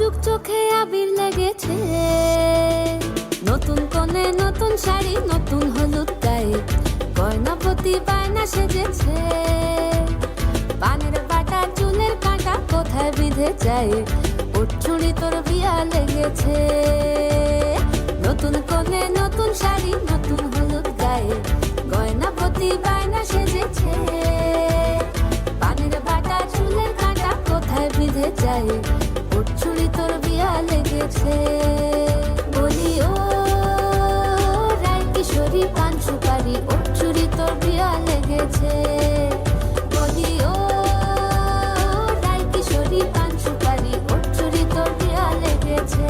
লাজুক চোখে আবির লেগেছে, নতুন কোণে নতুন শাড়ি নতুন হলুদ গায়ে, গয়নাপতি বায়না সেজেছে। পানের বাটা চুলের কাঁটা কোথায় বিঁধে যায়, ওর চুড়ি তোর বিয়া লেগেছে। নতুন কোণে নতুন শাড়ি নতুন হলুদ গায়ে, গয়নাপতি বায়না সেজেছে। পানের বাটা চুলের কাঁটা কোথায় বিঁধে যায়, ওর চুড়ি তোর বিয়া লেগেছে। বলি ও রায় কিশোরী পান সুপারি, ওর চুড়ি তোর বিয়া লেগেছে। বলি ও রায় কিশোরী পান সুপারি, ওর চুড়ি তোর বিয়া লেগেছে।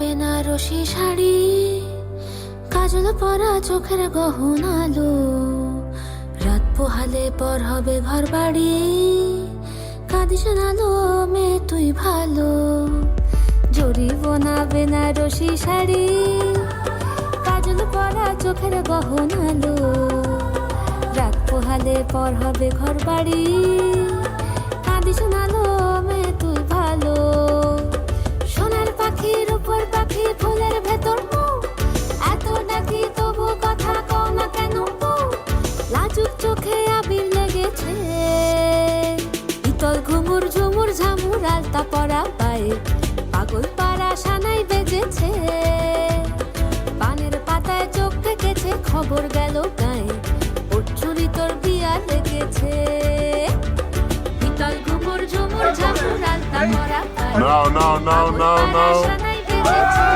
বেনারসি শাড়ি, কাজল পরা চোখের গহনা আলো, রাত পোহালে পর হবে ঘর বাড়ি, কাঁদিস না লো মেয়ে তুই ভালো। জরি বোনা বেনারসি শাড়ি, কাজল পরা চোখের গহনা আলো, রাত পোহালে পর হবে ঘর বাড়ি, কাঁদিস না লো মেয়ে তুই ভালো। সোনার পাখির উপর পাখি ফুলের ভেতর এত ডাকি তবু কথা কও না কেন। লাজুক চোখে আবির লেগেছে, ইতল ঘুমুর ঝুমুর ঝামুর আলতা পরা পায়ে, পাগল পাড়া সানাই বেজেছে। পানের পাতায় চোখ থেকেছে, খবর গেল গায়ে, ওর চুরি তোর বিয়া লেগেছে। ইতল ঘুমুর ঝুমুর ঝামুর আলতা পরা পায়ে, No. সানাই বেজেছে।